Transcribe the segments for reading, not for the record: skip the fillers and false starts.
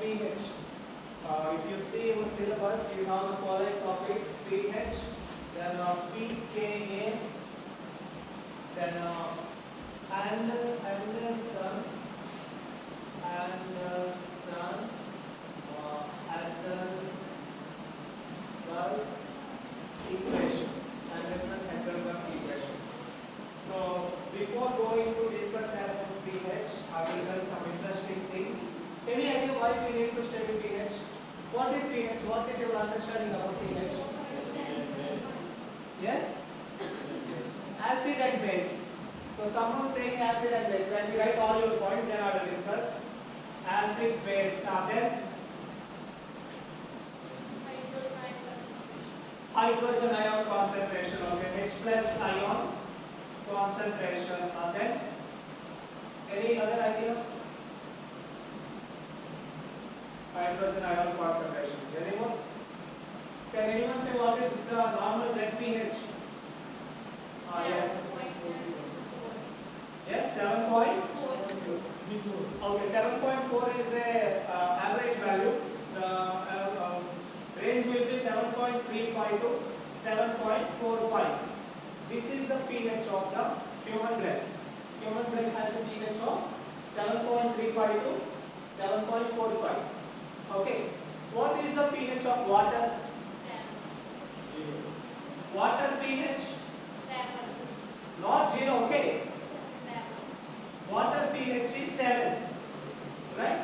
pH. If you see your syllabus, you have the following topics: pH, then pKa, then Anderson-Hasselbalch equation. Anderson-Hasselbalch equation. So before going to discuss about pH, I will tell some interesting things. Any idea why we need to study pH? What is pH? What is your understanding about pH? Yes? Acid and base. So someone saying acid and base. When we write all your points, then I will discuss acid, base. Then hydrogen ion concentration. Okay, H plus ion concentration. Then any other ideas? Hydrogen ion concentration. Anyone? Can anyone say what is the normal blood pH? Yes. Yes, 7.4. Okay, 7.4 is a average value. The range will be 7.35 to 7.45. This is the pH of the human blood. Human blood has a pH of 7.35 to 7.45. Okay. What is the pH of water? Water pH? Not 0, okay. Water pH is 7. Right?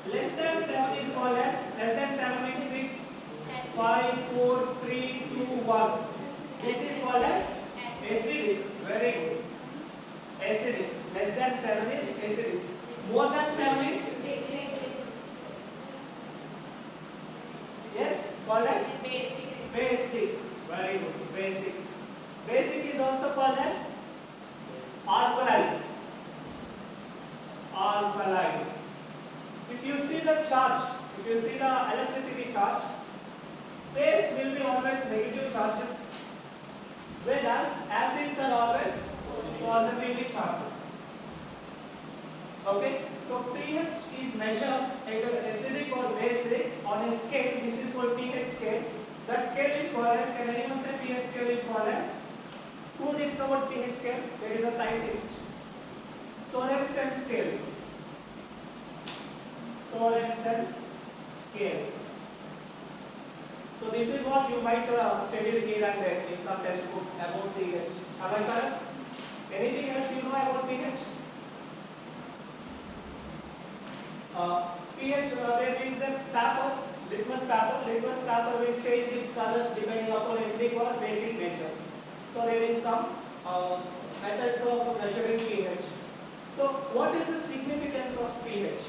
Less than 7 is called as, less than 7 means 6, 5, 4, 3, 2, 1. This is called as acidic. Very good. Acidic. Less than 7 is acidic. More than 7 is? Yes, called as? Basic. Very good. Basic. Basic is also called as alkaline. Alkaline. If you see the charge, if you see the electricity charge, base will be always negative charged, whereas acids are always positively charged. Okay, so pH is measured either acidic or basic on a scale. This is called pH scale. That scale is called as, can anyone say pH scale is called as? Who discovered pH scale? There is a scientist. Sorensen scale. Sorensen scale. So this is what you might study here and there in some textbooks about pH. Am I correct? Anything else you know about pH? pH, there is a paper, litmus paper. Litmus paper will change its colors depending upon acidic or basic nature. So there is some methods of measuring pH. So what is the significance of pH?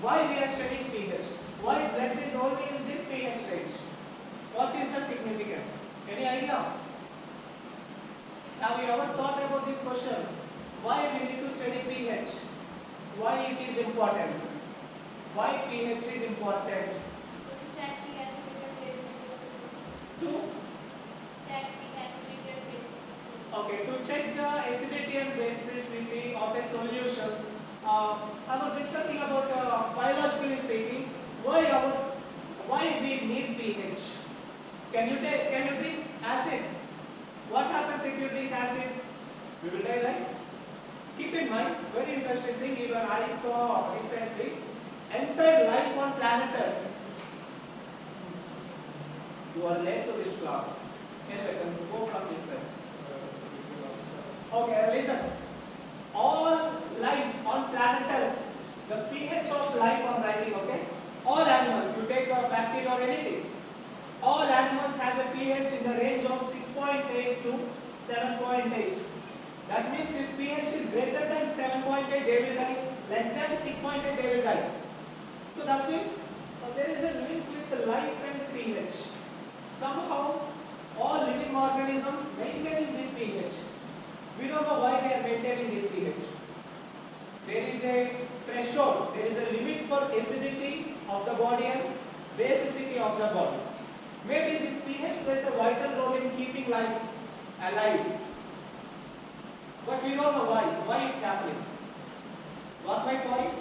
Why we are studying pH? Why blood is only in this pH range? What is the significance? Any idea? Have you ever thought about this question? Why we need to study pH? Why it is important? Why pH is important? To okay, to check the acidity and basicity of a solution. I was discussing about biologically speaking, why we need pH. Can you drink acid? What happens if you drink acid? We will die, right? Keep in mind, very interesting thing. Even I saw recently, entire life on planet Earth. You are late to this class. Anyway, can go from this side. Okay, listen. All life on planet Earth, the pH of life I'm writing, okay? All animals, you take a bacteria or anything. All animals has a pH in the range of 6.8 to 7.8. That means if pH is greater than 7.8, they will die. Less than 6.8, they will die. So that means there is a link with the life and the pH. Somehow, all living organisms maintain this pH. We don't know why they are maintaining this pH. There is a threshold, there is a limit for acidity of the body and basicity of the body. Maybe this pH plays a vital role in keeping life alive. But we don't know why it's happening. What my point?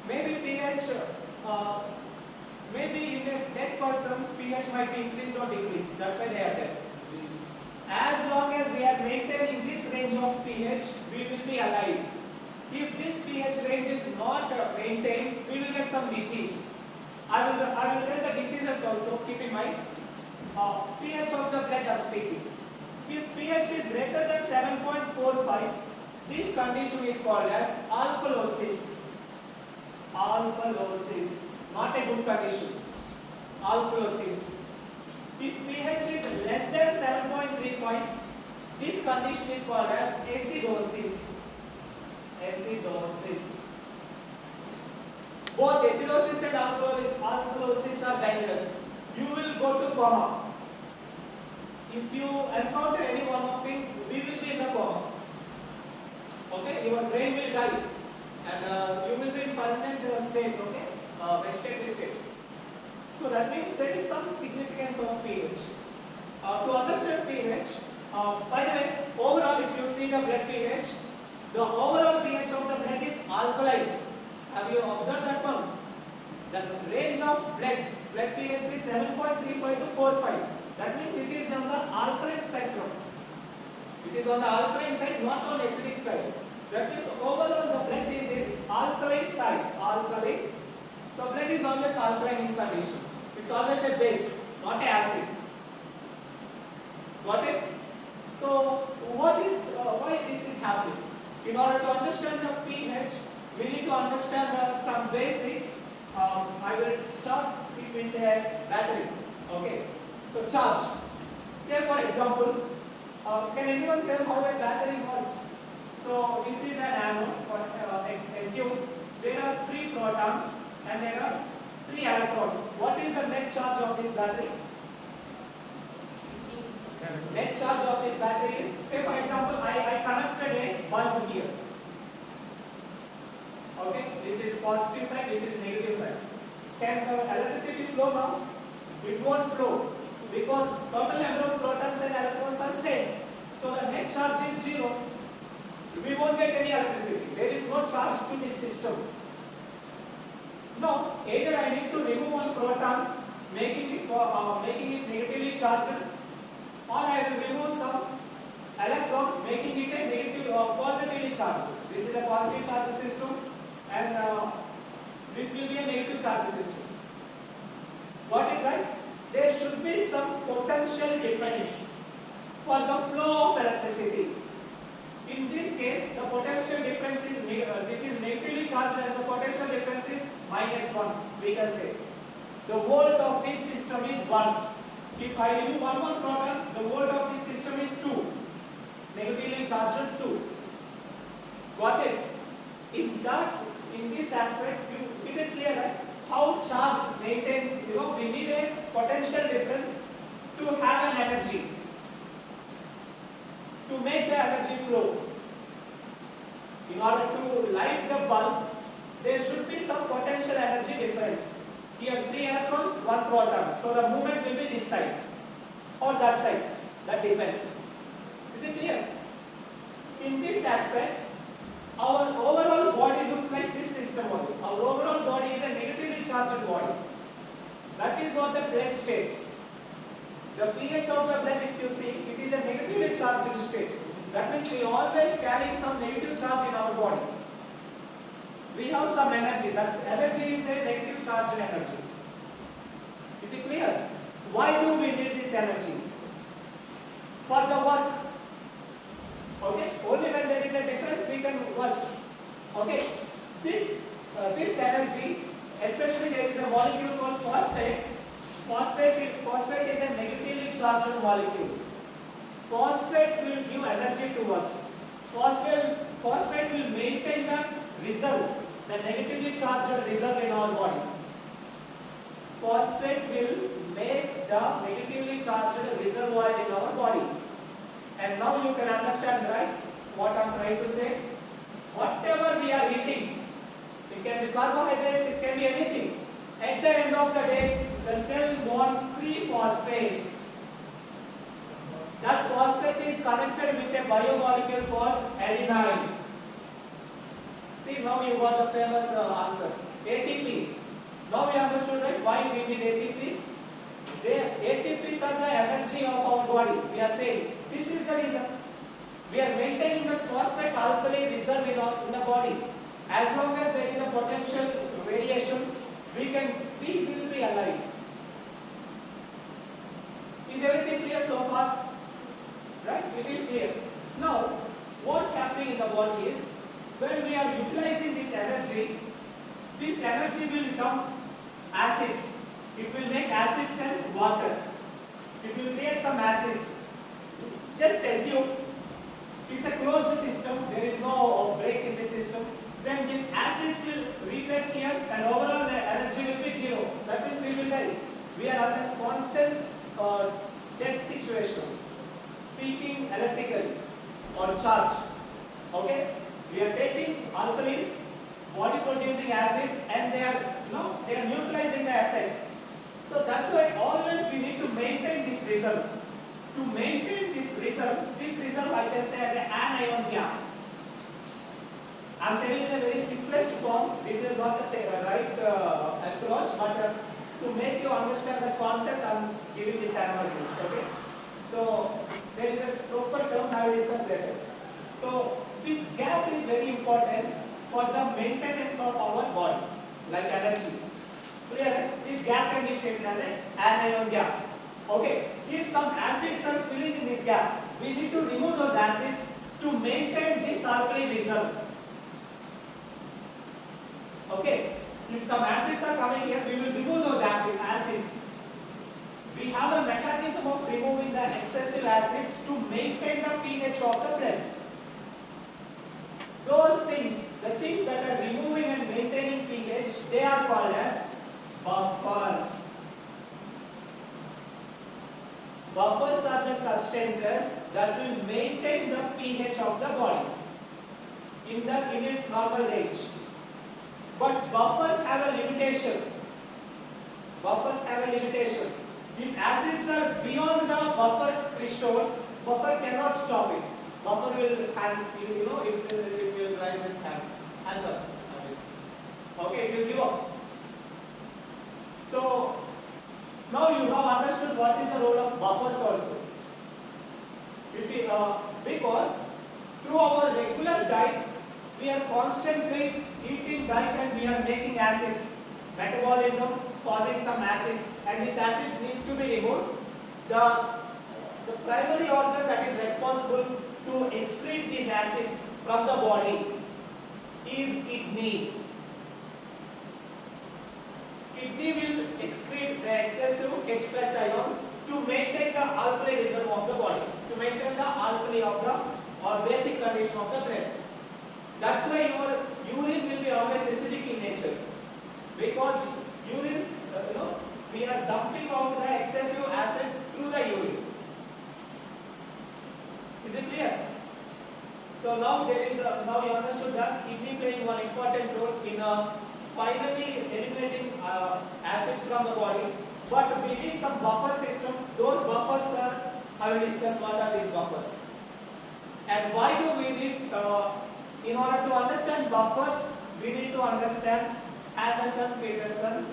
Maybe pH uh, maybe in a dead person, pH might be increased or decreased. That's why they are dead. As long as we are maintaining this range of pH, we will be alive. If this pH range is not maintained, we will get some disease. I will tell the diseases also, keep in mind. pH of the blood I'm speaking. If pH is greater than 7.45, this condition is called as alkalosis. Alkalosis, not a good condition. Alkalosis. If pH is less than 7.35, this condition is called as acidosis. Acidosis. Both acidosis and alkalosis are dangerous. You will go to coma. If you encounter any one of them, we will be in the coma. Okay, your brain will die, and you will be in permanent state. Okay, vegetative state. So that means there is some significance of pH. To understand pH, by the way, overall, if you see the blood pH, the overall pH of the blood is alkaline. Have you observed that one? The range of blood pH is 7.35 to 4.5. That means it is on the alkaline spectrum. It is on the alkaline side, not on acidic side. That means overall the blood is in alkaline side. Alkaline. So blood is always alkaline in condition. It's always a base, not an acid. Got it? So why this is happening? In order to understand the pH, we need to understand some basics. I will start with a battery. Okay. So charge. Say for example, can anyone tell how a battery works? So this is an anode. Assume there are 3 protons and there are 3 electrons. What is the net charge of this battery? Net charge of this battery is, say for example, I connected a bulb here. Okay, this is positive side, this is negative side. Can the electricity flow now? It won't flow because total number of protons and electrons are same. So the net charge is 0. We won't get any electricity. There is no charge to this system. No, either I need to remove one proton, making it negatively charged, or I will remove some electron, making it a negative or positively charged. This is a positive charge system, and this will be a negative charge system. Got it right? There should be some potential difference for the flow of electricity. In this case, the potential difference is this is negatively charged, and the potential difference is -1. We can say the volt of this system is 1. If I remove one proton, the volt of this system is 2. Negatively charged 2. Got it? In this aspect, it is clear, right? How charge maintains. We need a potential difference to have an energy, to make the energy flow. In order to light the bulb, there should be some potential energy difference. Here 3 electrons, 1 proton. So the movement will be this side or that side. That depends. Is it clear? In this aspect, our overall body looks like this system only. Our overall body is a negatively charged body. That is what the blood states. The pH of the blood, if you see, it is a negatively charged state. That means we always carrying some negative charge in our body. We have some energy. That energy is a negative charged energy. Is it clear? Why do we need this energy? For the work. Okay? Only when there is a difference we can work. Okay? This energy, especially there is a molecule called phosphate. Phosphate is a negatively charged molecule. Phosphate will give energy to us. Phosphate will maintain the reserve, the negatively charged reserve in our body. Phosphate will make the negatively charged reservoir in our body. And now you can understand, right, what I am trying to say. Whatever we are eating, it can be carbohydrates, it can be anything. At the end of the day, the cell wants 3 phosphates. That phosphate is connected with a biomolecule called adenine. See, now you got the famous answer. ATP. Now we understood, right, why we need ATPs. ATPs are the energy of our body. We are saying this is the reason. We are maintaining the phosphate alkali reserve in the body. As long as there is a potential variation, we will be alive. Is everything clear so far? Right? It is clear. Now, what's happening in the body is, when we are utilizing this energy will dump acids. It will make acids and water. It will create some acids. Just assume it's a closed system, there is no break in the system. Then these acids will replace here and overall energy will be zero. That means we will die. We are under constant dead situation. Speaking electrically or charge. Okay? We are taking alkalis, body producing acids, and they are neutralizing the effect. So that's why always we need to maintain this reserve. To maintain this reserve I can say as an anion gap. I am telling in a very simplest forms. This is not the right approach, but to make you understand the concept, I am giving these analogies. Okay? So there is a proper terms I will discuss later. So this gap is very important for the maintenance of our body, like energy. Clear? This gap can be stated as an anion gap. Okay. If some acids are filling in this gap, we need to remove those acids to maintain this alkali reserve. Okay. If some acids are coming here, we will remove those acids. We have a mechanism of removing the excessive acids to maintain the pH of the blood. Those things, the things that are removing and maintaining pH, they are called as buffers. Buffers are the substances that will maintain the pH of the body in its normal range. But buffers have a limitation. Buffers have a limitation. If acids are beyond the buffer threshold, buffer cannot stop it. Buffer will it will raise its hands up. Okay, it will give up. So now you have understood what is the role of buffers also. Because through our regular diet, we are constantly eating diet and we are making acids. Metabolism causing some acids, and these acids needs to be removed. The primary organ that is responsible to excrete these acids from the body is kidney. Kidney will excrete the excessive H plus ions to maintain the alkali reserve of the body, to maintain the alkali of the or basic condition of the blood. That's why your urine will be always acidic in nature, because urine, we are dumping out the excessive acids through the urine. Is it clear? So now now you understood that kidney playing one important role in finally eliminating acids from the body. But we need some buffer system. Those buffers are, I will discuss what are these buffers. And why do we need, in order to understand buffers, we need to understand Henderson-Peterson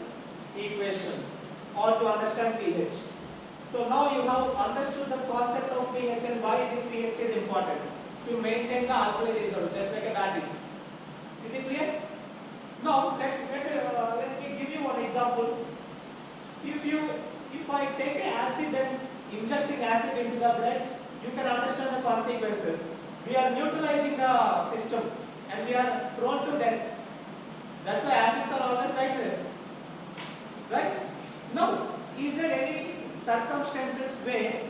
equation or to understand pH. So now you have understood the concept of pH and why this pH is important to maintain the alkali reserve, just like a battery. Is it clear? Now let me give you one example. If I take an acid and injecting acid into the blood, you can understand the consequences. We are neutralizing the system and we are prone to death. That's why acids are always dangerous. Right? Now, is there any circumstances where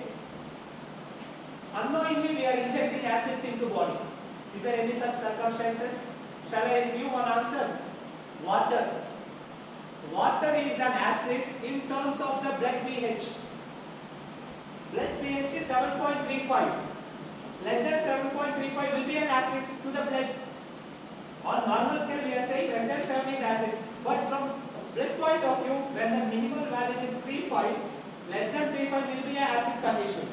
unknowingly we are injecting acids into body? Is there any such circumstances? Shall I give one answer? Water. Water is an acid in terms of the blood pH. Blood pH is 7.35. Less than 7.35 will be an acid to the blood. On normal scale we are saying less than 7 is acid. But from blood point of view, when the minimal value is 3.5, less than 3.5 will be an acid condition.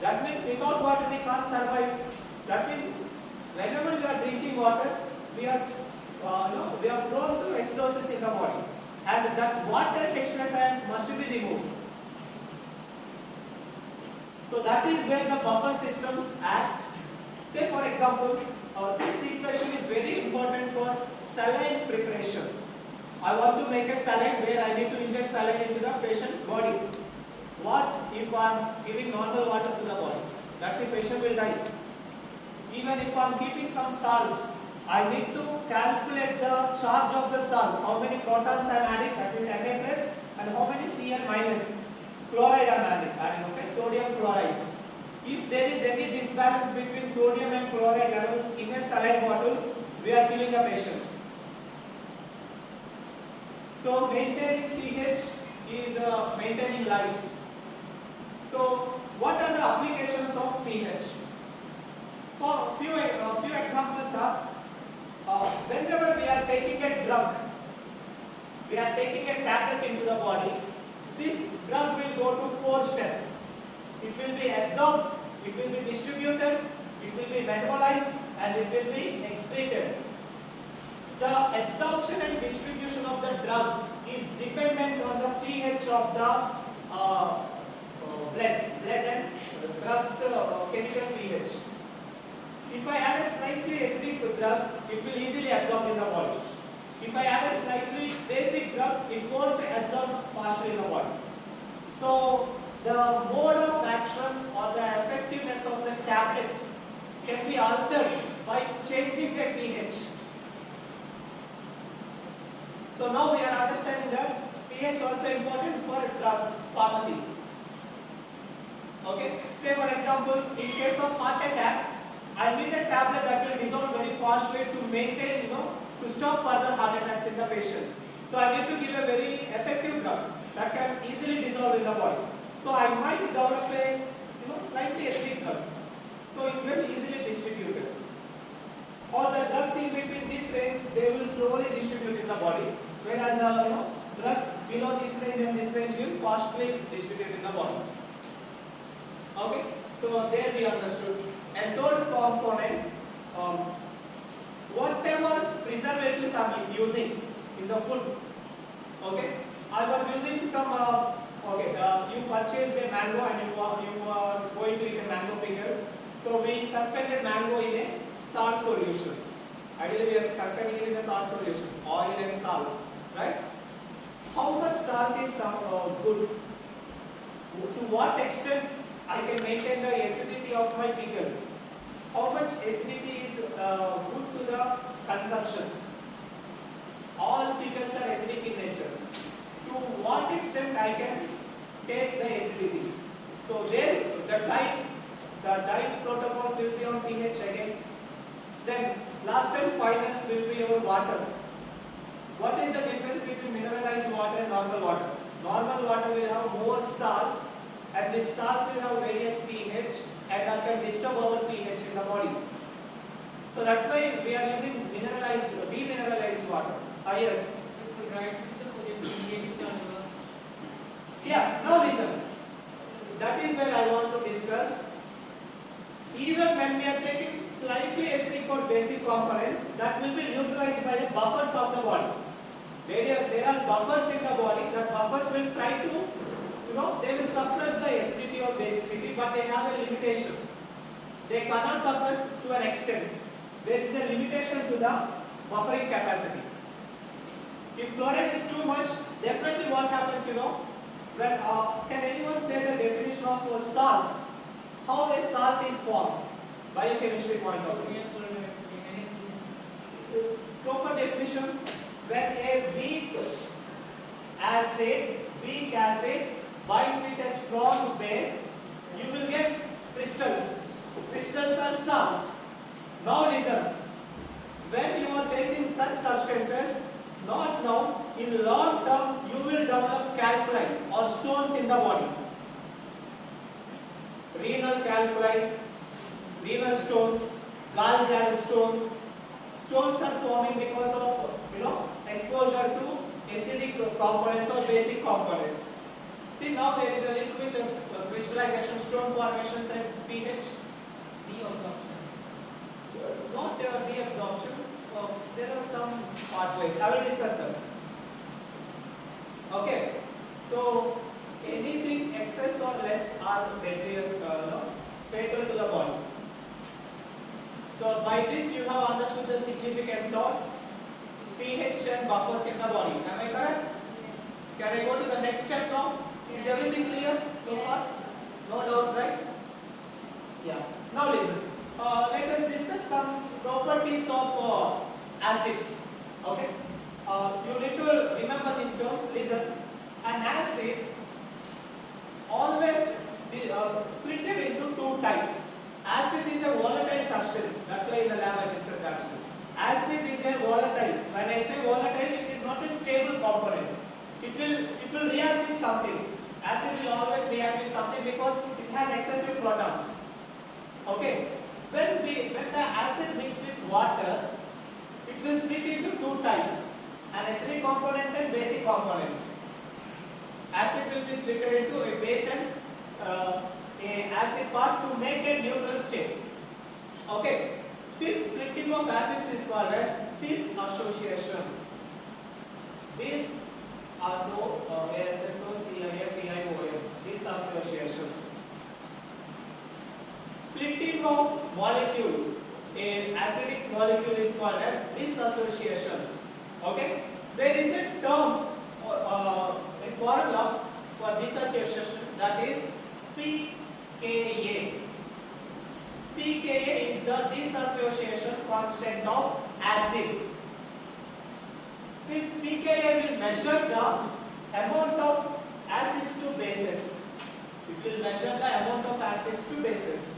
That means without water we can't survive. That means whenever we are drinking water, we are prone to acidosis in the body. and that water H+ ions must be removed. So that is where the buffer systems acts. Say for example, this equation is very important for saline preparation. I want to make a saline where I need to inject saline into the patient body. What if I am giving normal water to the body? That's the patient will die. Even if I am keeping some salts, I need to calculate the charge of the salts. How many protons I am adding, that is Na+, and how many Cl- chloride I am adding, okay, sodium chlorides. If there is any disbalance between sodium and chloride levels in a saline bottle, we are killing the patient. So maintaining pH is maintaining life. So what are the applications of pH? For few examples are, whenever we are taking a drug, we are taking a tablet into the body, this drug will go to 4 steps. It will be absorbed, it will be distributed, it will be metabolized, and it will be excreted. The absorption and distribution of the drug is dependent on the pH of the blood and drug's chemical pH. If I add a slightly acidic drug, it will easily absorb in the body. If I add a slightly basic drug, it won't absorb faster in the body. So the mode of action or the effectiveness of the tablets can be altered by changing the pH. So now we are understanding that pH also important for drugs, pharmacy. Okay. Say for example, in case of heart attacks, I need a tablet that will dissolve very fast way to maintain, to stop further heart attacks in the patient. So I need to give a very effective drug that can easily dissolve in the body. So I might develop a, slightly acidic drug. So it will easily distributed. Or the drugs in between this range, they will slowly distribute in the body. Whereas, drugs below this range and this range will fastly distribute in the body. Okay. So there we understood. And third component, whatever preservatives I am using in the food. Okay, I was using some. You purchased a mango and you are going to eat a mango pickle. So we suspended mango in a salt solution. Ideally, we are suspending it in a salt solution, oil and salt, right? How much salt is good? To what extent I can maintain the acidity of my pickle? How much acidity is good to the consumption? All pickles are acidic in nature. To what extent I can take the acidity? So there, the diet protocols will be on pH again. Then last and final will be our water. What is the difference between mineralized water and normal water? Normal water will have more salts, and these salts will have various pH, and that can disturb our pH in the body. So that's why we are using demineralized water. Yes. Yeah, now listen. That is where I want to discuss. Even when we are taking slightly acidic or basic components, that will be neutralized by the buffers of the body. There are buffers in the body. That buffers will try to, they will suppress the acidity or basicity, but they have a limitation. They cannot suppress to an extent. There is a limitation to the buffering capacity. If chloride is too much, definitely what happens, well, can anyone say the definition of a salt? How a salt is formed? Biochemistry point of view. Proper definition, when a weak acid binds with a strong base, you will get crystals. Crystals are salt. Now listen, when you are taking such substances, not now, in long term, you will develop calculi or stones in the body. Renal calculi, renal stones, gallbladder stones. Stones are forming because of, exposure to acidic components or basic components. See, now there is a link with crystallization, stone formations and pH. Deabsorption. Not deabsorption. There are some pathways. I will discuss them. Okay. So anything excess or less are deadliest, fatal to the body. So by this you have understood the significance of pH and buffers in the body. Am I correct? Can I go to the next step now? Is everything clear so far? No doubts, right? Yeah. Now listen. Let us discuss some properties of acids. Okay. You need to remember these terms. Listen. An acid always split it into two types. Acid is a volatile substance. That's why in the lab I discussed actually. Acid is a volatile. When I say volatile, it is not a stable component. It will react with something. Acid will always react with something because it has excessive protons. Okay. When the acid mixes with water, it will split into two types: an acidic component and basic component. Acid will be split into a base and a acid part to make a neutral state. Okay. This splitting of acids is called as dissociation. Dissociation. Splitting of molecule, an acidic molecule is called as dissociation. Okay. There is a term, a formula for dissociation, that is pKa. pKa is the dissociation constant of acid. This pKa will measure the amount of acids to bases. It will measure the amount of acids to bases.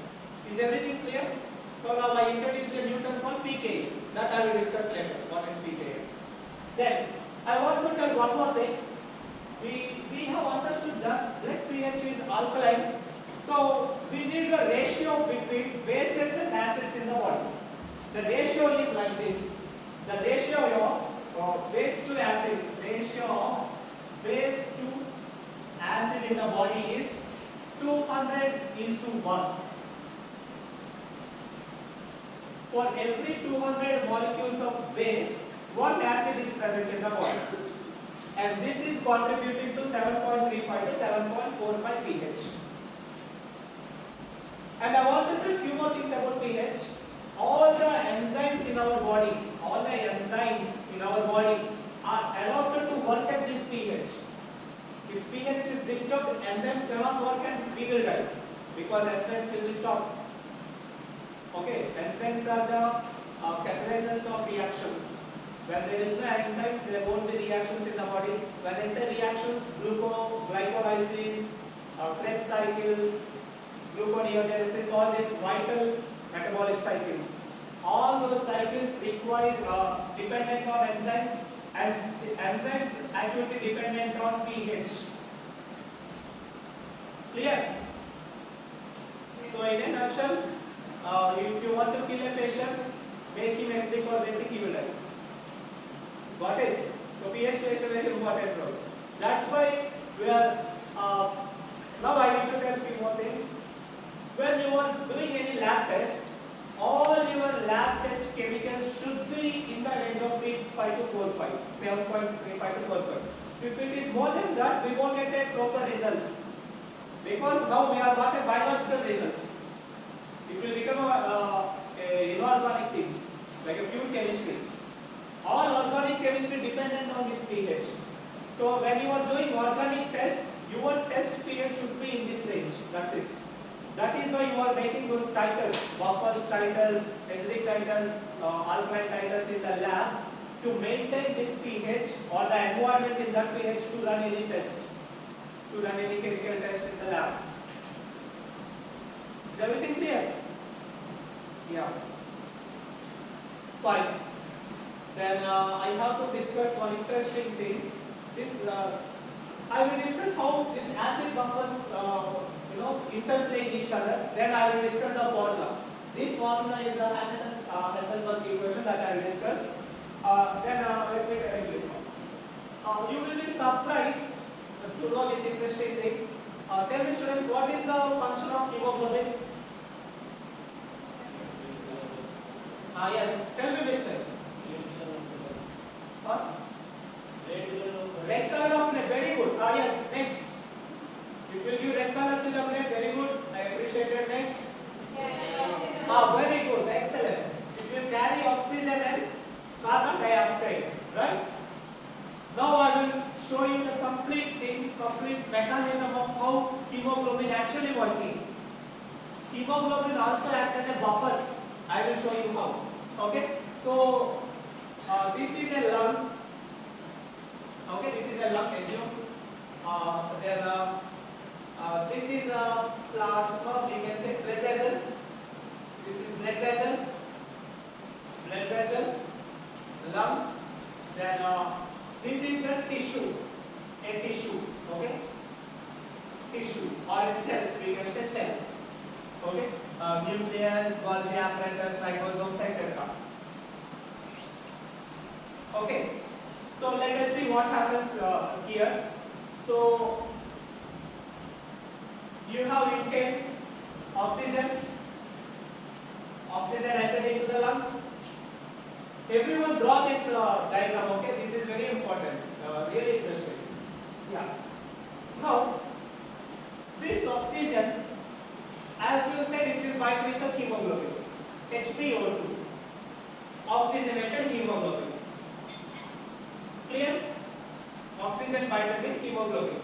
Is everything clear? So now I introduce a new term called pKa. That I will discuss later. What is pKa? Then I want to tell one more thing. We have understood that blood pH is alkaline. So we need a ratio between bases and acids in the body. The ratio is like this. The ratio of base to acid, ratio of base to acid in the body is 200:1. For every 200 molecules of base, one acid is present in the body. And this is contributing to 7.35 to 7.45 pH. And I want to tell a few more things about pH. All the enzymes in our body, are allowed to work at this pH. If pH is disturbed, enzymes cannot work and we will die because enzymes will be stopped. Okay, enzymes are the catalyzers of reactions. When there is no enzymes, there won't be reactions in the body. When I say reactions, glycolysis, Krebs cycle, gluconeogenesis, all these vital metabolic cycles. All those cycles require dependent on enzymes, and the enzymes activity dependent on pH. Clear? So in a nutshell, if you want to kill a patient, make him acidic or basic, he will die. Got it? So pH plays a very important role. That's why we are, now I need to tell a few more things. When you are doing any lab test, all your lab test chemicals should be in the range of 3.5 to 4.5, 7.35 to 4.5. If it is more than that, we won't get a proper results. Because now we have got a biological results. It will become inorganic things, like a pure chemistry. All organic chemistry dependent on this pH. So when you are doing organic test, your test pH should be in this range. That's it. That is why you are making those titers, buffers titers, acidic titers, alkaline titers in the lab to maintain this pH or the environment in that pH to run any test, to run any chemical test in the lab. Is everything clear? Yeah. Fine. Then I have to discuss one interesting thing. I will discuss how this acid buffers interplay each other. Then I will discuss the formula. This formula is a Henderson-Hasselbalch equation that I will discuss. Then let me tell you this one. You will be surprised to know this interesting thing. Tell me students, what is the function of hemoglobin? Yes. Tell me mister. Red color of blood. Very Yes, next. It will give red color to the plate. Very good. I appreciate it. Next. Very good. Excellent. It will carry oxygen and carbon dioxide. Right? Now I will show you the complete thing, complete mechanism of how hemoglobin actually working. Hemoglobin also acts as a buffer. I will show you how. Okay? So this is a lung. Okay, this is a lung. Assume this is a plasma. We can say blood vessel. This is blood vessel, lung. Then this is the tissue, a tissue. Okay, tissue or a cell. We can say cell. Okay, nucleus, Golgi apparatus, ribosomes, etc. Okay, so let us see what happens here. So you have intake oxygen entered into the lungs. Everyone draw this diagram. Okay, this is very important, really interesting. Yeah. Now this oxygen, as you said, it will bind with the hemoglobin, HbO2, oxygenated hemoglobin. Clear? Oxygen binded with hemoglobin.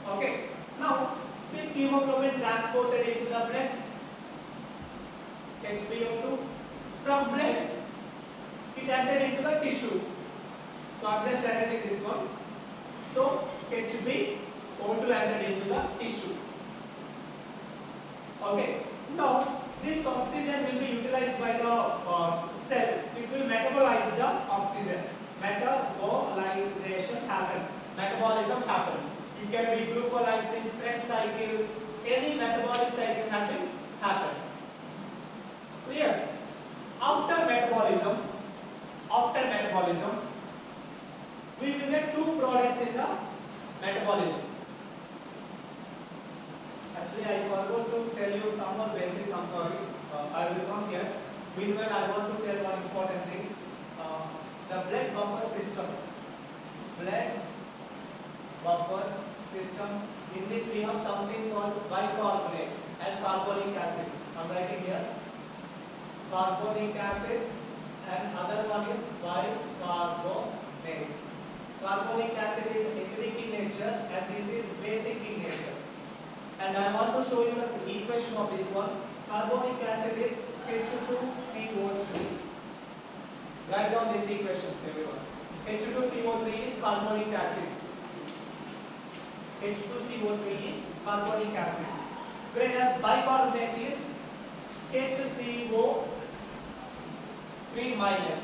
Okay. Now this hemoglobin transported into the blood, HbO2. From blood, it entered into the tissues. So I am just erasing this one. So HbO2 entered into the tissue. Okay. Now this oxygen will be utilized by the cell. It will metabolize the oxygen. Metabolization happen. Metabolism happen. It can be glucolysis, Krebs cycle, any metabolic cycle happen. Clear? After metabolism, we will get two products in the metabolism. Actually, I forgot to tell you some more basics. I'm sorry. I will come here. Meanwhile, I want to tell one important thing. The blood buffer system. Blood buffer system. In this, we have something called bicarbonate and carbonic acid. I'm writing here. Carbonic acid, and other one is bicarbonate. Carbonic acid is acidic in nature and this is basic in nature. And I want to show you the equation of this one. Carbonic acid is H2CO3. Write down these equations, everyone. H2CO3 is carbonic acid. H2CO3 is carbonic acid. Whereas bicarbonate is HCO3 minus.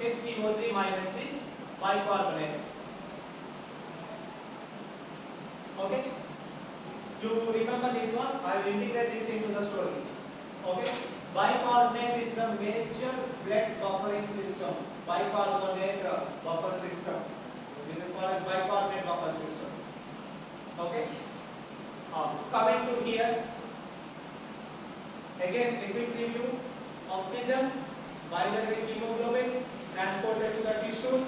HCO3 minus is bicarbonate. Okay? You remember this one? I will integrate this into the story. Okay? Bicarbonate is the major blood buffering system. Bicarbonate buffer system. This is called as bicarbonate buffer system. Okay? Coming to here. Again, a quick review. Oxygen binded with hemoglobin, transported to the tissues,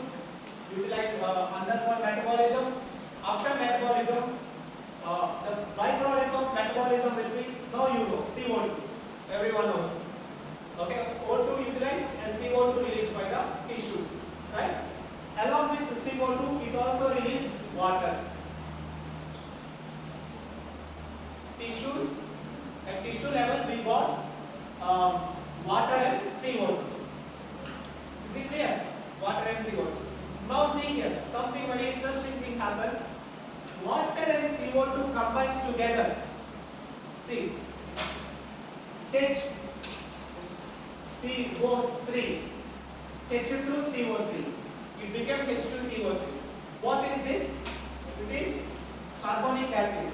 utilized undergone metabolism. After metabolism, the byproduct of metabolism will be, now you know, CO2. Everyone knows. Okay, O2 utilized and CO2 released by the tissues. Right? Along with the CO2, it also released water. Tissues, at tissue level, we got water and CO2. Is it clear? Water and CO2. Now see here, something very interesting thing happens. Water and CO2 combines together. See, HCO3, H2CO3. It became H2CO3. What is this? It is carbonic acid.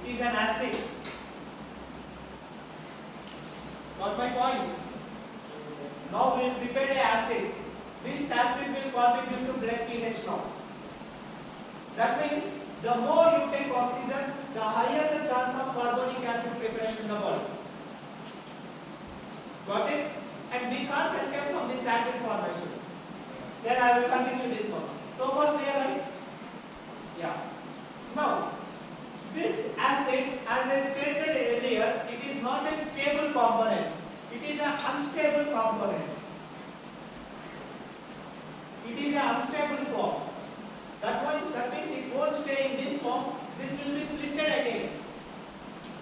It is an acid. Got my point? Now we will prepare an acid. This acid will contribute to blood pH now. That means the more you take oxygen, the higher the chance of carbonic acid preparation in the body. Got it? And we can't escape from this acid formation. Then I will continue this one. So far clear, right? Yeah. Now, this acid, as I stated earlier, it is not a stable component. It is an unstable component. It is an unstable form. That means it won't stay in this form. This will be splitted again.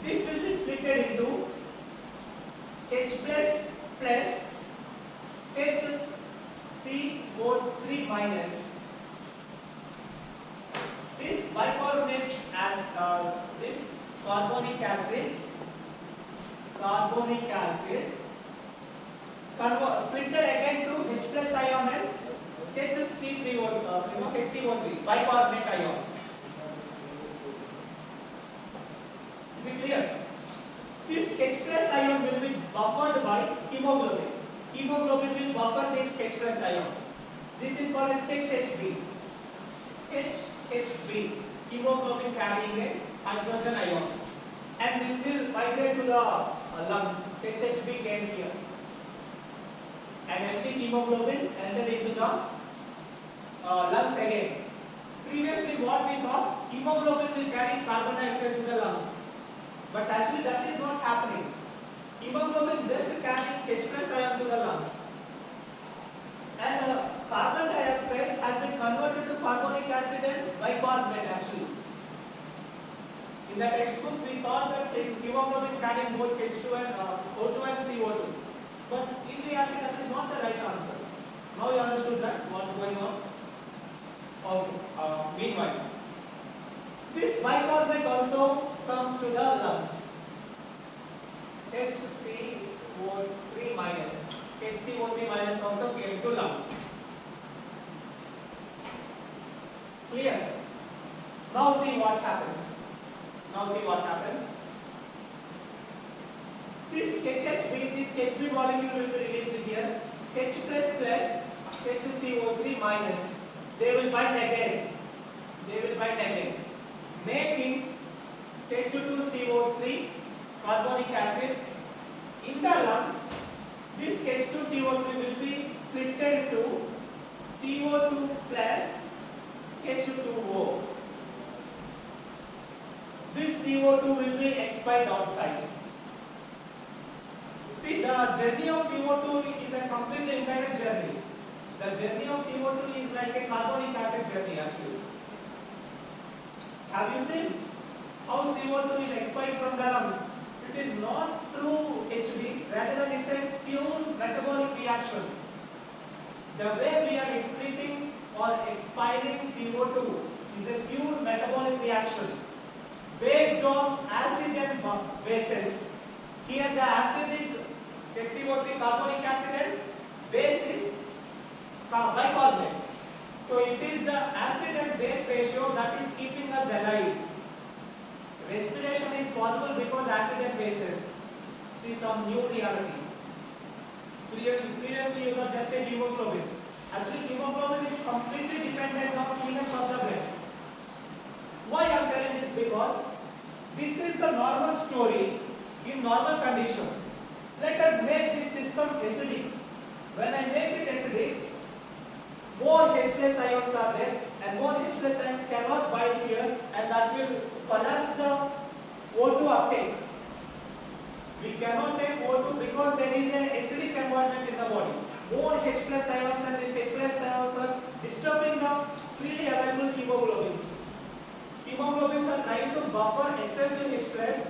This will be splitted into H plus plus HCO3 minus. This bicarbonate as this carbonic acid splitted again to H plus ion and HCO3 bicarbonate ion. Is it clear? This H plus ion will be buffered by hemoglobin. Hemoglobin will buffer this H plus ion. This is called as HHB. HHB, hemoglobin carrying a hydrogen ion, and this will migrate to the lungs. HHB came here, and empty hemoglobin entered into the lungs again. Previously, what we thought, hemoglobin will carry carbon dioxide to the lungs, but actually that is not happening. Hemoglobin just carrying H plus ion to the lungs, and carbon dioxide has been converted to carbonic acid and bicarbonate actually. In the textbooks we thought that hemoglobin carrying both H2 and O2 and CO2. But in reality that is not the right answer. Now you understood that what's going on? Okay. Meanwhile, this bicarbonate also comes to the lungs. HCO3 minus. HCO3 minus also came to lung. Clear? Now see what happens. This HB molecule will be released here. H plus plus HCO3 minus. They will bind again. Making H2CO3 carbonic acid. In the lungs, this H2CO3 will be splitted to CO2 plus H2O. This CO2 will be expelled outside. See, the journey of CO2 is a completely indirect journey. The journey of CO2 is like a carbonic acid journey actually. Have you seen how CO2 is expelled from the lungs? It is not through HB, rather than it's a pure metabolic reaction. The way we are excreting or expiring CO2 is a pure metabolic reaction based on acid and bases. Here the acid is HCO3 carbonic acid and base is bicarbonate. So it is the acid and base ratio that is keeping us alive. Respiration is possible because acid and bases. See some new reality. Previously you were just a hemoglobin. Actually hemoglobin is completely dependent on pH of the blood. Why I am telling this? Because this is the normal story in normal condition. Let us make this system acidic. When I make it acidic, more H plus ions are there, and more H plus ions cannot bind here, and that will collapse the O2 uptake. We cannot take O2 because there is an acidic environment in the body. More H plus ions and these H plus ions are disturbing the freely available hemoglobins. Hemoglobins are trying to buffer excessive H plus,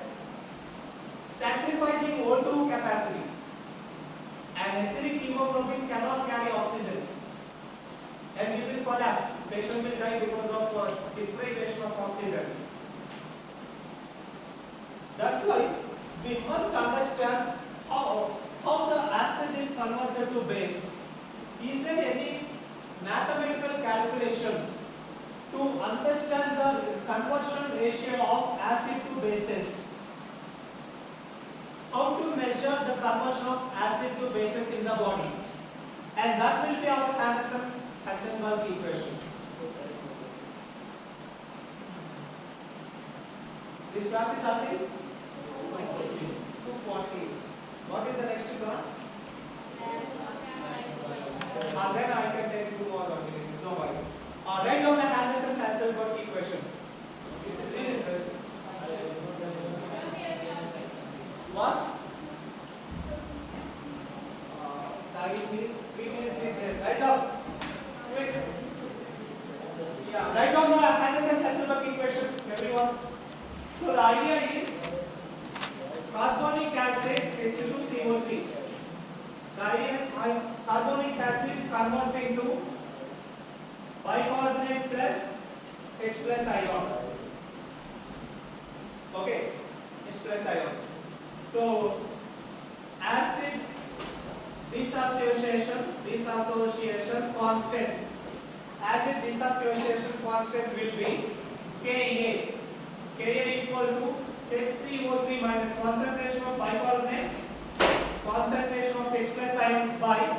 sacrificing O2 capacity. An acidic hemoglobin cannot carry oxygen, and we will collapse. Patient will die because of deprivation of oxygen. That's why we must understand how the acid is converted to base. Is there any mathematical calculation to understand the conversion ratio of acid to bases? How to measure the conversion of acid to bases in the body? And that will be our Henderson-Hasselbalch equation. This class is until 2:40. What is the next class? Then I can take 2 more minutes. No worry. Write down the Henderson-Hasselbalch equation. This is really interesting. What? Time is 3 minutes is there. Write down. Quick. Yeah, write down the Henderson-Hasselbalch equation, everyone. So the idea is carbonic acid H2CO3. The idea is carbonic acid convert into bicarbonate plus H plus ion. Okay, H plus ion. So acid dissociation constant. Acid dissociation constant will be Ka. Ka equal to HCO3 minus concentration of bicarbonate, concentration of H plus ions by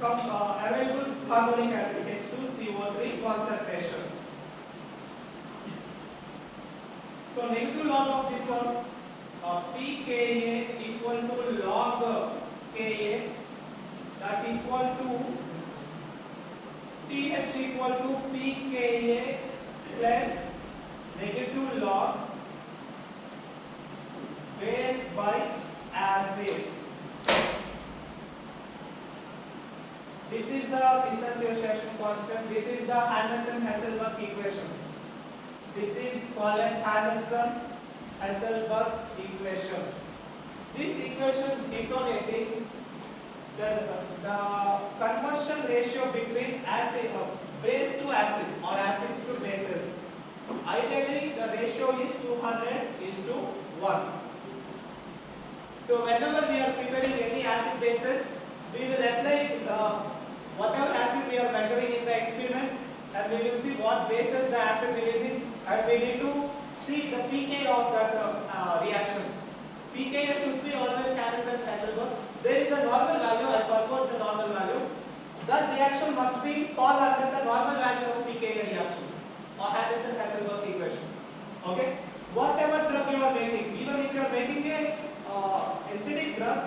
available carbonic acid H2CO3 concentration. So negative log of this one, pKa equal to log Ka, that equal to pH equal to pKa plus negative log base by acid. This is the dissociation constant. This is the Henderson-Hasselbalch equation. This is called as Henderson-Hasselbalch equation. This equation denoting the conversion ratio between acid base to acid or acids to bases. Ideally, the ratio is 200:1. So whenever we are preparing any acid bases, we will apply whatever acid we are measuring in the experiment, and we will see what bases the acid releasing, and we need to see the pK of that reaction. pKa should be always Henderson-Hasselbalch. There is a normal value, I forgot the normal value. That reaction must be fall under the normal value of pKa reaction or Henderson-Hasselbalch equation. Okay? Whatever drug you are making, even if you are making a acidic drug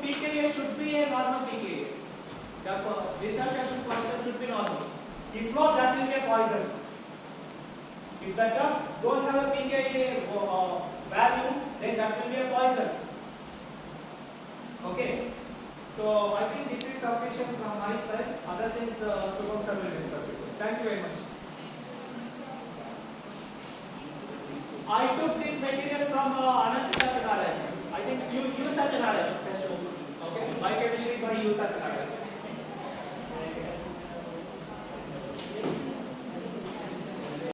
pKa should be a normal pKa. The dissociation constant should be normal. If not, that will be a poison. If the drug don't have a pKa value, then that will be a poison. Okay. So I think this is sufficient from my side. Other things Shubham sir will discuss it. Thank you very much. I took this material from Anant Satyanarayana. I think you Satyanarayana. Okay. Biochemistry by U Satyanarayana.